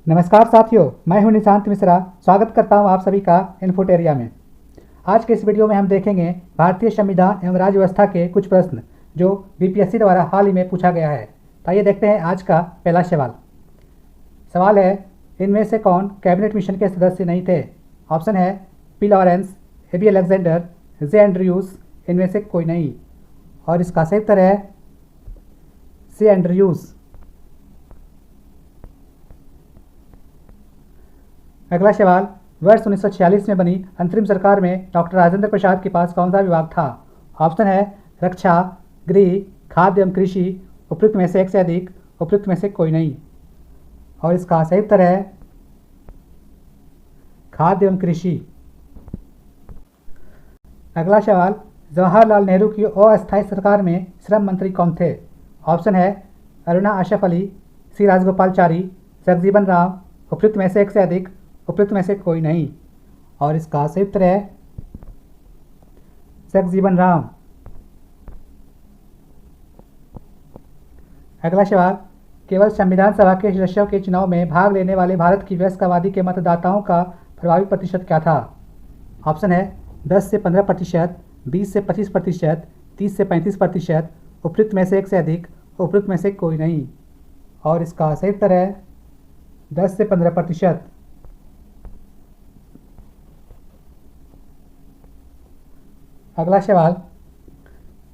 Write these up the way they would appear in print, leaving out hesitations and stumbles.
नमस्कार साथियों, मैं हूं निशांत मिश्रा। स्वागत करता हूं आप सभी का इन्फोटेरिया में। आज के इस वीडियो में हम देखेंगे भारतीय संविधान एवं राज्य व्यवस्था के कुछ प्रश्न जो बीपीएससी द्वारा हाल ही में पूछा गया है। तो आइए देखते हैं आज का पहला सवाल। सवाल है, इनमें से कौन कैबिनेट मिशन के सदस्य नहीं थे? ऑप्शन है P Lawrence, A B Alexander, J Andrews, इनमें से कोई नहीं। और इसका सही उत्तर है सी एंड्रयूज। अगला सवाल, वर्ष 1946 में बनी अंतरिम सरकार में डॉक्टर राजेंद्र प्रसाद के पास कौन सा विभाग था? ऑप्शन है रक्षा, गृह, खाद्य एवं कृषि, उपयुक्त में से एक से अधिक, उपयुक्त में से कोई नहीं। और इसका सही उत्तर है खाद्य एवं कृषि। अगला सवाल, जवाहरलाल नेहरू की अस्थायी सरकार में श्रम मंत्री कौन थे? ऑप्शन है अरुणा आशफ अली, सी राजगोपालचारी, जगजीवन राम, उपयुक्त में से एक से अधिक, उपयुक्त में से कोई नहीं। और इसका सही उत्तर है जगजीवन राम। अगला सवाल, केवल संविधान सभा के सदस्यों के चुनाव में भाग लेने वाले भारत की वयस्क आबादी के मतदाताओं का प्रभावी प्रतिशत क्या था? ऑप्शन है 10 से 15%, 20 से 25%, 30 से 35%, उपयुक्त में से एक से अधिक, उपयुक्त में से कोई नहीं। और इसका सही उत्तर है 10 से 15%। अगला सवाल,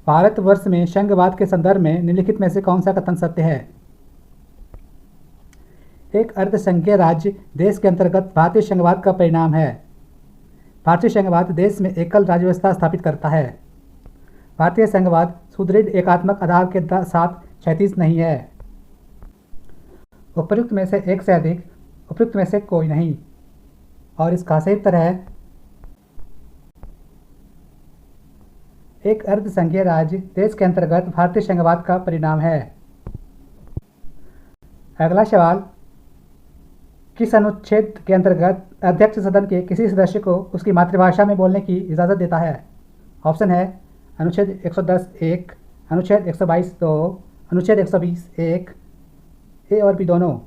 भारतवर्ष में संघवाद के संदर्भ में निम्नलिखित में से कौन सा कथन सत्य है? एक अर्धसंघीय राज्य देश के अंतर्गत भारतीय संघवाद का परिणाम है। भारतीय संघवाद देश में एकल राज्य व्यवस्था स्थापित करता है। भारतीय संघवाद सुदृढ़ एकात्मक आधार के साथ क्षैतिज नहीं है। उपयुक्त में से एक से अधिक, उपयुक्त में से कोई नहीं। और इसका सही उत्तर है एक अर्धसंघीय राज्य देश के अंतर्गत भारतीय संघवाद का परिणाम है। अगला सवाल, किस अनुच्छेद के अंतर्गत अध्यक्ष सदन के किसी सदस्य को उसकी मातृभाषा में बोलने की इजाज़त देता है? ऑप्शन है अनुच्छेद 110(1), अनुच्छेद 122(2), अनुच्छेद 120(1), ए और बी दोनों।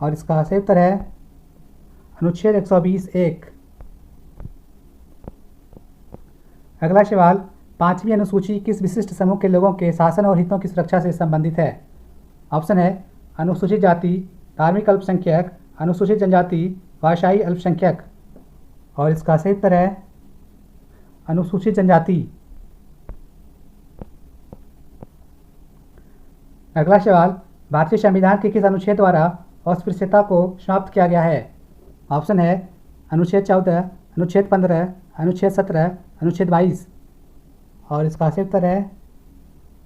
और इसका सही उत्तर है अनुच्छेद 120(1). अगला सवाल, पांचवी अनुसूची किस विशिष्ट समूह के लोगों के शासन और हितों की सुरक्षा से संबंधित है? ऑप्शन है अनुसूचित जाति, धार्मिक अल्पसंख्यक, अनुसूचित जनजाति, भाषाई अल्पसंख्यक। और इसका सही उत्तर है अनुसूचित जनजाति। अगला सवाल, भारतीय संविधान के किस अनुच्छेद द्वारा अस्पृश्यता को समाप्त किया गया है? ऑप्शन है अनुच्छेद 14, अनुच्छेद 15, अनुच्छेद 17, अनुच्छेद 22। और इसका सही उत्तर है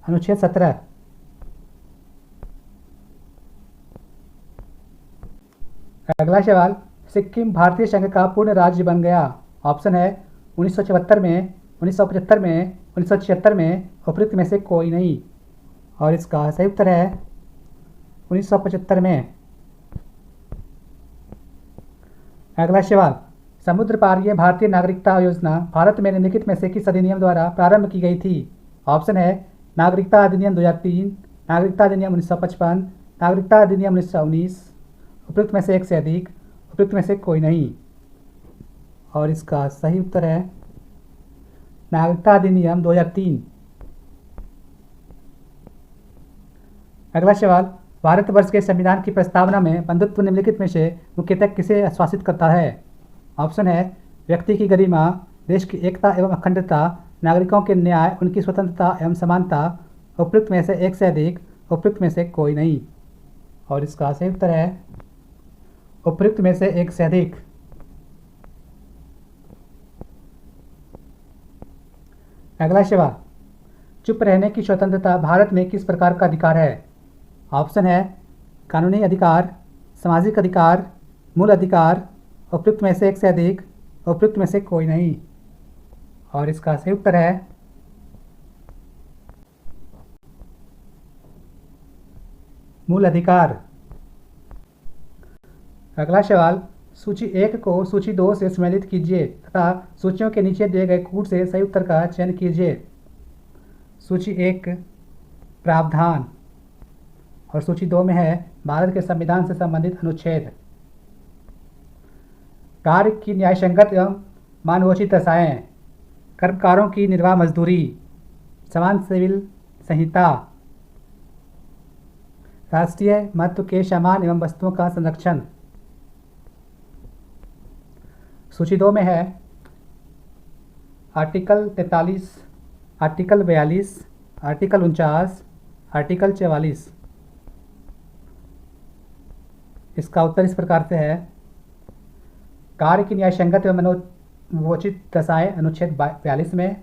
अनुच्छेद 17। अगला सवाल, सिक्किम भारतीय संघ का पूर्ण राज्य बन गया। ऑप्शन है 1974 में, 1975 में, 1976 में, उपयुक्त में से कोई नहीं। और इसका सही उत्तर है 1975 में। अगला सवाल, समुद्र पारीय भारतीय नागरिकता योजना भारत में निम्नलिखित में से किस अधिनियम द्वारा प्रारंभ की गई थी? ऑप्शन है नागरिकता अधिनियम 2003, नागरिकता अधिनियम 1955, नागरिकता अधिनियम 1919, उपयुक्त में से एक से अधिक, उपयुक्त में से कोई नहीं। और इसका सही उत्तर है नागरिकता अधिनियम 2003। अगला सवाल, भारतवर्ष के संविधान की प्रस्तावना में बंधुत्व निम्नलिखित में से मुख्यतः किसे आश्वासित करता है? ऑप्शन है व्यक्ति की गरिमा, देश की एकता एवं अखंडता, नागरिकों के न्याय, उनकी स्वतंत्रता एवं समानता, उपयुक्त में से एक से अधिक, उपयुक्त में से कोई नहीं। और इसका सही उत्तर है उपयुक्त में से एक से अधिक। अगला सवाल, चुप रहने की स्वतंत्रता भारत में किस प्रकार का अधिकार है? ऑप्शन है कानूनी अधिकार, सामाजिक अधिकार, मूल अधिकार, उपयुक्त में से एक से अधिक, उपयुक्त में से कोई नहीं। और इसका सही उत्तर है मूल अधिकार। अगला सवाल, सूची 1 को सूची 2 से सम्मिलित कीजिए तथा सूचियों के नीचे दिए गए कूट से सही उत्तर का चयन कीजिए। सूची 1 प्रावधान और सूची 2 में है भारत के संविधान से संबंधित अनुच्छेद। कार्य की न्यायसंगत एवं मानवोचित दशाएं, कर्मकारों की निर्वाह मजदूरी, समान सिविल संहिता, राष्ट्रीय महत्व के सामान एवं वस्तुओं का संरक्षण। सूची 2 में है आर्टिकल 43, आर्टिकल 42, आर्टिकल 49, आर्टिकल 44। इसका उत्तर इस प्रकार से है। कार्य की न्यायसंगत एवं मनोचित दशाएं अनुच्छेद 42 में,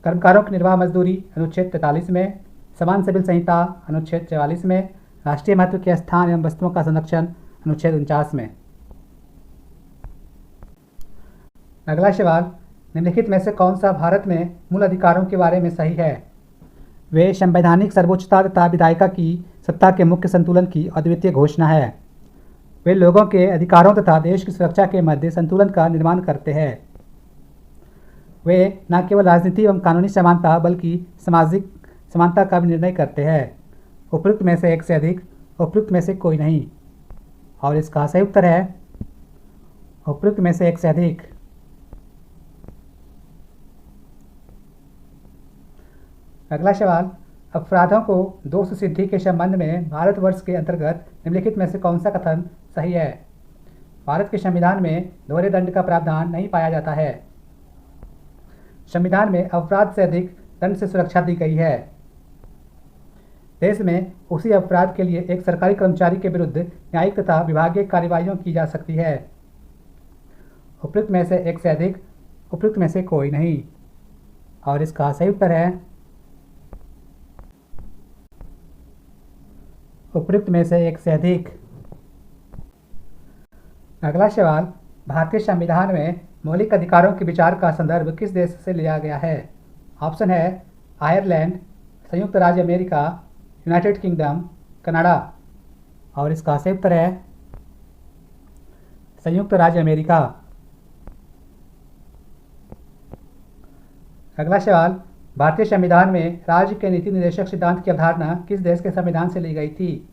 कर्मकारों की निर्वाह मजदूरी अनुच्छेद 43 में, समान सिविल संहिता अनुच्छेद 44 में, राष्ट्रीय महत्व के स्थान एवं वस्तुओं का संरक्षण अनुच्छेद 49 में। अगला सवाल, निम्नलिखित में से कौन सा भारत में मूल अधिकारों के बारे में सही है? वे संवैधानिक सर्वोच्चता तथा विधायिका की सत्ता के मुख्य संतुलन की अद्वितीय घोषणा है। वे लोगों के अधिकारों तथा देश की सुरक्षा के मध्य संतुलन का निर्माण करते हैं। वे न केवल राजनीति एवं कानूनी समानता बल्कि सामाजिक समानता का भी निर्णय करते हैं। उपयुक्त में से एक से अधिक, उपयुक्त में से कोई नहीं। और इसका सही उत्तर है उपयुक्त में से एक से अधिक। अगला सवाल, अपराधों को दोष सिद्धि के संबंध में भारतवर्ष के अंतर्गत निम्नलिखित में से कौन सा कथन सही है? भारत के संविधान में दोहरे दंड का प्रावधान नहीं पाया जाता है। संविधान में अपराध से अधिक दंड से सुरक्षा दी गई है। देश में उसी अपराध के लिए एक सरकारी कर्मचारी के विरुद्ध न्यायिक तथा विभागीय कार्यवाहियां की जा सकती है। उपयुक्त में से एक से अधिक, उपयुक्त में से कोई नहीं। और इसका सही उत्तर है उपयुक्त में से एक से अधिक। अगला सवाल, भारतीय संविधान में मौलिक अधिकारों के विचार का संदर्भ किस देश से लिया गया है? ऑप्शन है आयरलैंड, संयुक्त राज्य अमेरिका, यूनाइटेड किंगडम, कनाडा। और इसका सही उत्तर है संयुक्त राज्य अमेरिका। अगला सवाल, भारतीय संविधान में राज्य के नीति निर्देशक सिद्धांत की अवधारणा किस देश के संविधान से ली गई थी?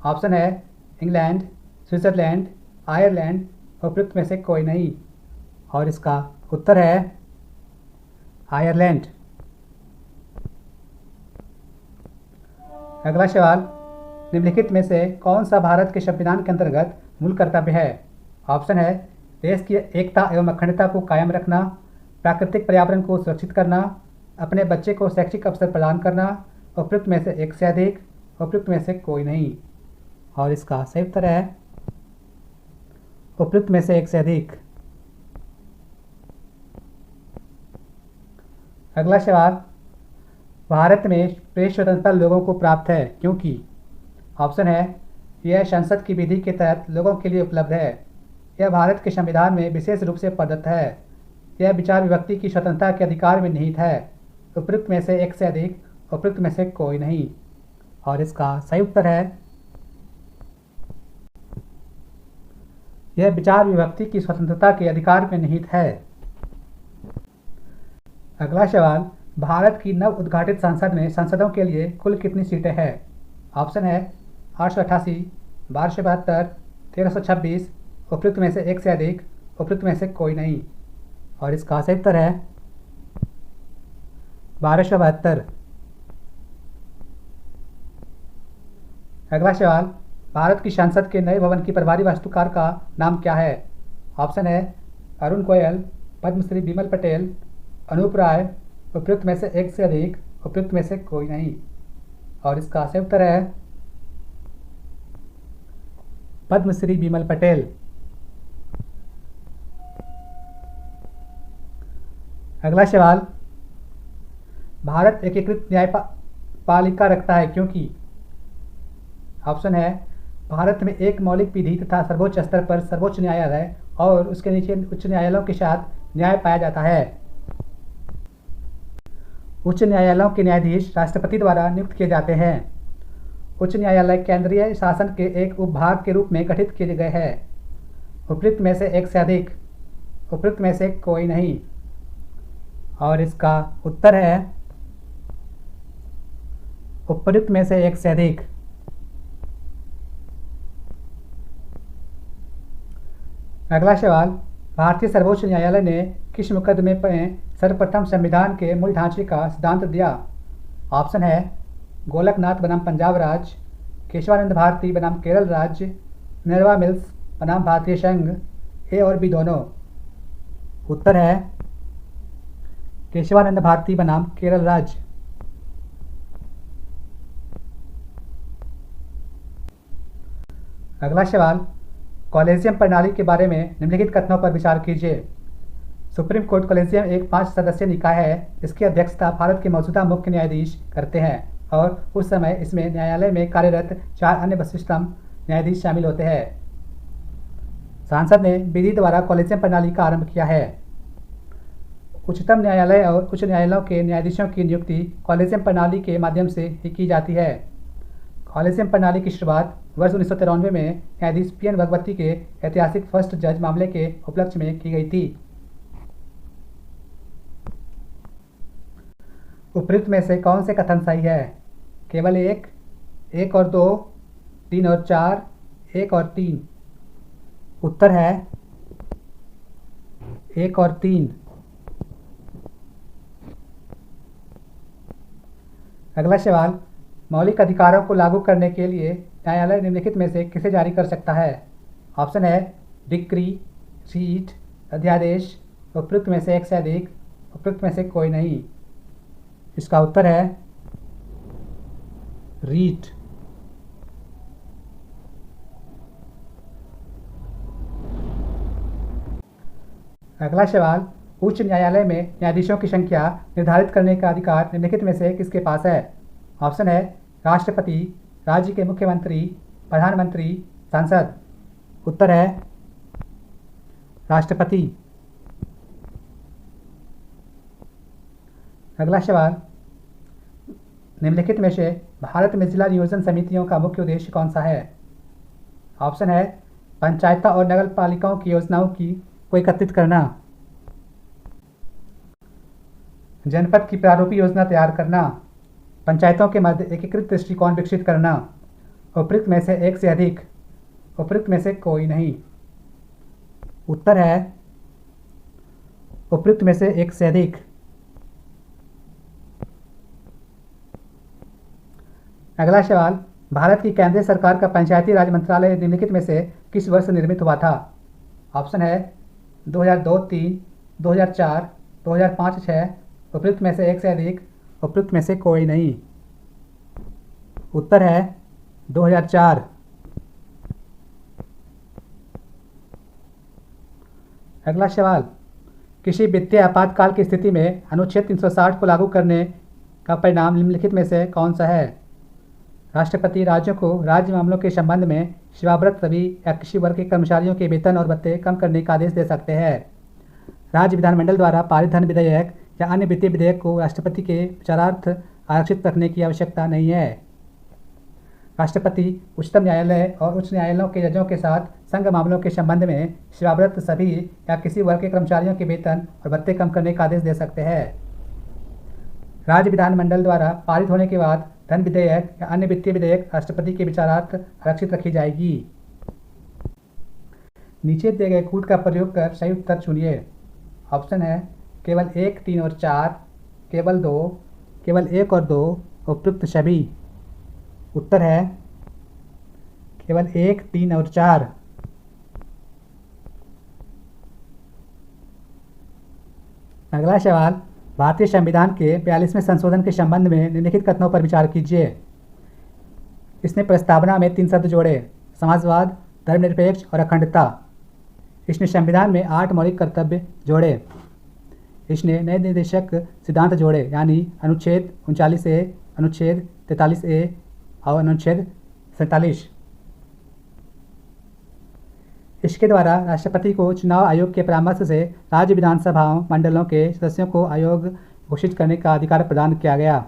ऑप्शन है इंग्लैंड, स्विट्जरलैंड, आयरलैंड, उपयुक्त में से कोई नहीं। और इसका उत्तर है आयरलैंड। अगला सवाल, निम्नलिखित में से कौन सा भारत के संविधान के अंतर्गत मूल कर्तव्य है? ऑप्शन है देश की एकता एवं अखंडता को कायम रखना, प्राकृतिक पर्यावरण को सुरक्षित करना, अपने बच्चे को शैक्षिक अवसर प्रदान करना, उपयुक्त में से एक से अधिक, उपयुक्त में से कोई नहीं। और इसका सही उत्तर है उपयुक्त में से एक से अधिक। अगला सवाल, भारत में प्रेस स्वतंत्रता लोगों को प्राप्त है क्योंकि? ऑप्शन है यह संसद की विधि के तहत लोगों के लिए उपलब्ध है, यह भारत के संविधान में विशेष रूप से प्रदत्त है, यह विचार विभक्ति की स्वतंत्रता के अधिकार में निहित है, उपयुक्त में से एक से अधिक, उपयुक्त में से कोई नहीं। और इसका सही उत्तर है यह विचार विभक्ति की स्वतंत्रता के अधिकार में निहित है। अगला सवाल, भारत की नव उद्घाटित संसद में सांसदों के लिए कुल कितनी सीटें हैं? ऑप्शन है 888, 1272, 1326, उपयुक्त में से एक से अधिक, उपयुक्त में से कोई नहीं। और इसका सही उत्तर है 1272। अगला सवाल, भारत की संसद के नए भवन की प्रभारी वास्तुकार का नाम क्या है? ऑप्शन है अरुण गोयल, पद्मश्री बिमल पटेल, अनूप राय, उपयुक्त में से एक से अधिक, उपयुक्त में से कोई नहीं। और इसका सही उत्तर है पद्मश्री बिमल पटेल। अगला सवाल, भारत एकीकृत न्यायपालिका रखता है क्योंकि? ऑप्शन है भारत में एक मौलिक विधि तथा सर्वोच्च स्तर पर सर्वोच्च न्यायालय और उसके नीचे उच्च न्यायालयों के साथ न्याय पाया जाता है। उच्च न्यायालयों के न्यायाधीश राष्ट्रपति द्वारा नियुक्त किए जाते हैं। उच्च न्यायालय केंद्रीय शासन के एक उपभाग के रूप में गठित किए गए हैं। उपयुक्त में से एक से अधिक, उपयुक्त में से कोई नहीं। और इसका उत्तर है उपयुक्त में से एक से अधिक। अगला सवाल, भारतीय सर्वोच्च न्यायालय ने किस मुकदमे में सर्वप्रथम संविधान के मूल ढांचे का सिद्धांत दिया? ऑप्शन है गोलकनाथ बनाम पंजाब राज्य, केशवानंद भारती बनाम केरल राज्य, मिनर्वा मिल्स बनाम भारतीय संघ, ए और बी दोनों। उत्तर है केशवानंद भारती बनाम केरल राज्य। अगला सवाल, कॉलेजियम प्रणाली के बारे में निम्नलिखित कथनों पर विचार कीजिए। सुप्रीम कोर्ट कॉलेजियम एक 5 सदस्यीय निकाय है जिसकी अध्यक्षता भारत के मौजूदा मुख्य न्यायाधीश करते हैं और उस समय इसमें न्यायालय में कार्यरत 4 अन्य वरिष्ठतम न्यायाधीश शामिल होते हैं। संसद ने विधि द्वारा कॉलेजियम प्रणाली का आरंभ किया है। उच्चतम न्यायालय और उच्च न्यायालयों के न्यायाधीशों की नियुक्ति कॉलेजियम प्रणाली के माध्यम से ही की जाती है। कॉलेजियम प्रणाली की शुरुआत वर्ष 1993 में न्यायाधीश PN भगवती के ऐतिहासिक फर्स्ट जज मामले के उपलक्ष्य में की गई थी। उपयुक्त में से कौन से कथन सही है? केवल 1, 1 और 2, 3 और 4, 1 और 3। उत्तर है 1 और 3। अगला सवाल, मौलिक अधिकारों को लागू करने के लिए न्यायालय निम्नलिखित में से किसे जारी कर सकता है? ऑप्शन है डिक्री, रीट, अध्यादेश, उपयुक्त में से एक से अधिक, उपयुक्त में से कोई नहीं। इसका उत्तर है रीट। अगला सवाल, उच्च न्यायालय में न्यायाधीशों की संख्या निर्धारित करने का अधिकार निम्नलिखित में से किसके पास है? ऑप्शन है राष्ट्रपति, राज्य के मुख्यमंत्री, प्रधानमंत्री, सांसद। उत्तर है राष्ट्रपति। अगला सवाल, निम्नलिखित में से भारत में जिला नियोजन समितियों का मुख्य उद्देश्य कौन सा है? ऑप्शन है पंचायतों और नगर पालिकाओं की योजनाओं को एकत्रित करना, जनपद की प्रारूपी योजना तैयार करना, पंचायतों के मध्य एकीकृत दृष्टिकोण विकसित करना, उपयुक्त में से एक से अधिक, उपयुक्त में से कोई नहीं। उत्तर है उपयुक्त में से एक से अधिक। अगला सवाल, भारत की केंद्रीय सरकार का पंचायती राज मंत्रालय निम्नलिखित में से किस वर्ष निर्मित हुआ था? ऑप्शन है 2002-3, 2004, 2005-6, उपयुक्त में से एक से अधिक, उपयुक्त में से कोई नहीं। उत्तर है 2004। अगला सवाल, किसी वित्तीय आपातकाल की स्थिति में अनुच्छेद 360 को लागू करने का परिणाम निम्नलिखित में से कौन सा है? राष्ट्रपति राज्यों को राज्य मामलों के संबंध में सेवारत सभी या किसी वर्ग के कर्मचारियों के वेतन और भत्ते कम करने का आदेश दे सकते हैं। राज्य विधानमंडल द्वारा पारित धन विधेयक या अन्य वित्तीय विधेयक को राष्ट्रपति के विचारार्थ आरक्षित रखने की आवश्यकता नहीं है। राष्ट्रपति उच्चतम न्यायालय और उच्च न्यायालयों के जजों के साथ संघ मामलों के संबंध में सेवारत सभी या किसी वर्ग के कर्मचारियों के वेतन और भत्ते कम करने का आदेश दे सकते हैं। राज्य विधानमंडल द्वारा पारित होने के बाद धन विधेयक या अन्य वित्तीय विधेयक राष्ट्रपति के विचारार्थ आरक्षित रखी जाएगी। नीचे दिए गए कूट का प्रयोग कर सही उत्तर चुनिए। ऑप्शन है केवल 1, 3 और 4, केवल 2, केवल 1 और 2, उपयुक्त सभी। उत्तर है केवल 1, 3 और 4। अगला सवाल, भारतीय संविधान के 42वें संशोधन के संबंध में निम्नलिखित कथनों पर विचार कीजिए। इसने प्रस्तावना में 3 शब्द जोड़े, समाजवाद, धर्मनिरपेक्ष और अखंडता। इसने संविधान में 8 मौलिक कर्तव्य जोड़े। इसने नए निर्देशक सिद्धांत जोड़े, यानी अनुच्छेद 39A, अनुच्छेद 43A और अनुच्छेद 47। इसके द्वारा राष्ट्रपति को चुनाव आयोग के परामर्श से राज्य विधानसभाओं मंडलों के सदस्यों को आयोग घोषित करने का अधिकार प्रदान किया गया।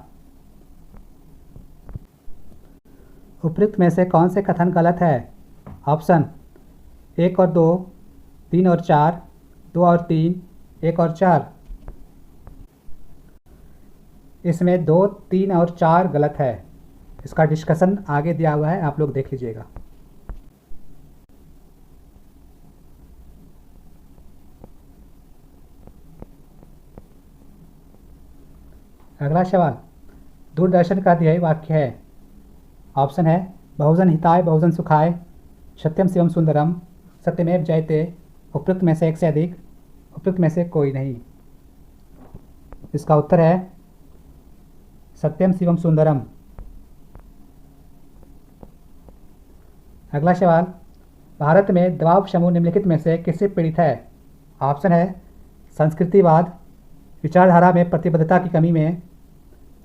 उपयुक्त में से कौन से कथन गलत है? ऑप्शन 1 और 2, 3 और 4, 2 और 3, 1 और 4। इसमें 2, 3 और 4 गलत है। इसका डिस्कशन आगे दिया हुआ है, आप लोग देख लीजिएगा। अगला सवाल, दूरदर्शन का ध्येय वाक्य है। ऑप्शन है बहुजन हिताय बहुजन सुखाय, सत्यम शिवम सुंदरम, सत्यमेव जयते, उपयुक्त में से एक से अधिक, उपयुक्त में से कोई नहीं। इसका उत्तर है सत्यम शिवम सुंदरम। अगला सवाल, भारत में दबाव समूह निम्नलिखित में से किससे पीड़ित है। ऑप्शन है संस्कृतिवाद, विचारधारा में प्रतिबद्धता की कमी में,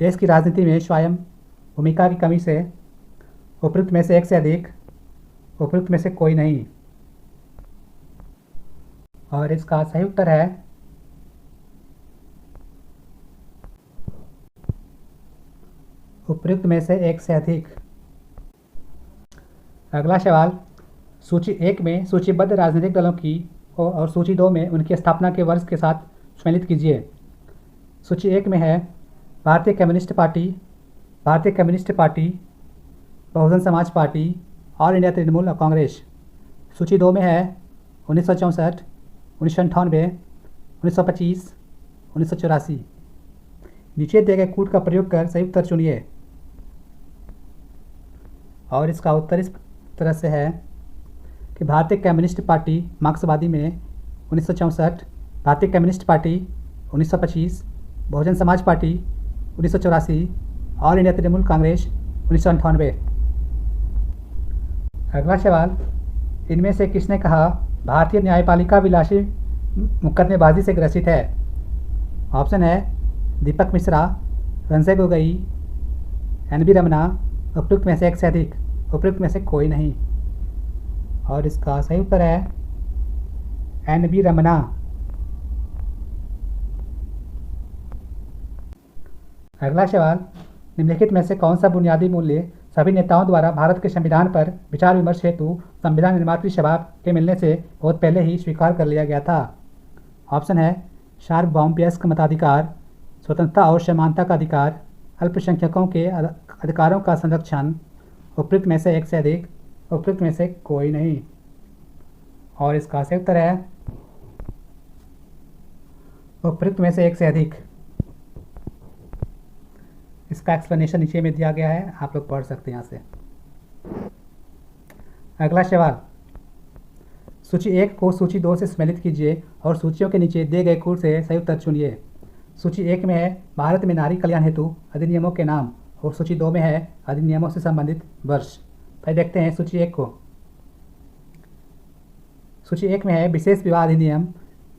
देश की राजनीति में स्वयं भूमिका की कमी से, उपयुक्त में से एक से अधिक, उपयुक्त में से कोई नहीं। और इसका सही उत्तर है उपयुक्त में से एक से अधिक। अगला सवाल, सूची 1 में सूचीबद्ध राजनीतिक दलों की और सूची 2 में उनकी स्थापना के वर्ष के साथ सम्मिलित कीजिए। सूची 1 में है भारतीय कम्युनिस्ट पार्टी, भारतीय communist party, Bahujan Samaj party, all India Trinamool और कांग्रेस। सूची 2 में है 1964, 1998, 1925, 1984। नीचे दिए गए कूट का प्रयोग कर सही उत्तर चुनिए। और इसका उत्तर इस तरह से है कि भारतीय कम्युनिस्ट पार्टी मार्क्सवादी में 1964, भारतीय communist party 1925, Bahujan Samaj party 1984, all India Trinamool Congress 1998। अगला सवाल, इनमें से किसने कहा भारतीय न्यायपालिका विलासी मुकदमेबाजी से ग्रसित है। ऑप्शन है दीपक मिश्रा, रंजन गोगोई, एन.वी. रमना, उपयुक्त में से एक से अधिक, उपयुक्त में से कोई नहीं। और इसका सही उत्तर है एन.वी. रमना। अगला सवाल, निम्नलिखित में से कौन सा बुनियादी मूल्य सभी नेताओं द्वारा भारत के संविधान पर विचार विमर्श हेतु संविधान निर्मात्री सभा के मिलने से बहुत पहले ही स्वीकार कर लिया गया था। ऑप्शन है सार्वभौमवयस्क मताधिकार, स्वतंत्रता और समानता का अधिकार, अल्पसंख्यकों के अधिकारों का संरक्षण, उपयुक्त में से एक से अधिक, उपयुक्त में से कोई नहीं। और इसका सही उत्तर है उपयुक्त में से एक से अधिक। इसका एक्सप्लेनेशन नीचे में दिया गया है, आप लोग पढ़ सकते हैं यहाँ से। अगला सवाल, सूची 1 को सूची 2 से सम्मिलित कीजिए और सूचियों के नीचे दिए गए कूट से सही उत्तर चुनिए। सूची 1 में है भारत में नारी कल्याण हेतु अधिनियमों के नाम और सूची 2 में है अधिनियमों से संबंधित वर्ष। फिर देखते हैं सूची 1 को। सूची 1 में है विशेष विवाह अधिनियम,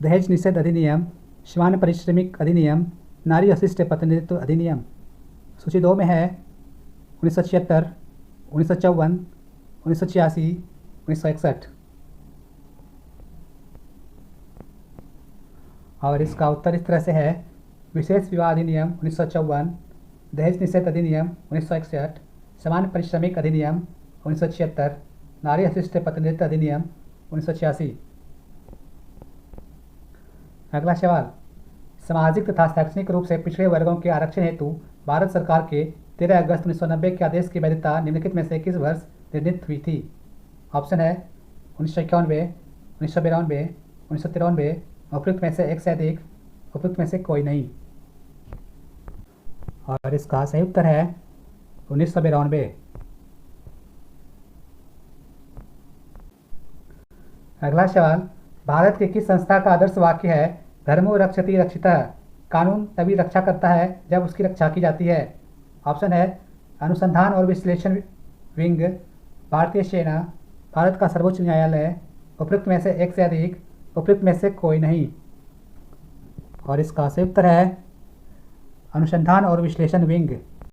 दहेज निषेध अधिनियम, समान पारिश्रमिक अधिनियम, नारी वशिष्ठ प्रतिनिधित्व अधिनियम। सूची 2 में है 1976, 1954, 1986, 1961। और इसका उत्तर इस तरह से है विशेष विवाह अधिनियम 1954, दहेज निषेध अधिनियम 1961, समान पारिश्रमिक अधिनियम 1976, नारी वशिष्ठ प्रतिनिधित्व अधिनियम 1986। अगला सवाल, सामाजिक तथा शैक्षणिक रूप से पिछड़े वर्गों के आरक्षण हेतु भारत सरकार के 13 अगस्त 1990 के आदेश की वैधता निम्नलिखित में से किस वर्ष निर्णीत हुई थी। ऑप्शन है 1991, 1992, 1993, उपयुक्त में से एक से अधिक, उपयुक्त में से कोई नहीं। और इसका सही उत्तर है 1992। अगला सवाल, भारत के किस संस्था का आदर्श वाक्य है धर्मो रक्षति रक्षितः, कानून तभी रक्षा करता है जब उसकी रक्षा की जाती है। ऑप्शन है अनुसंधान और विश्लेषण विंग, भारतीय सेना, भारत का सर्वोच्च न्यायालय, उपयुक्त में से एक से अधिक, उपयुक्त में से कोई नहीं। और इसका सही उत्तर है अनुसंधान और विश्लेषण विंग।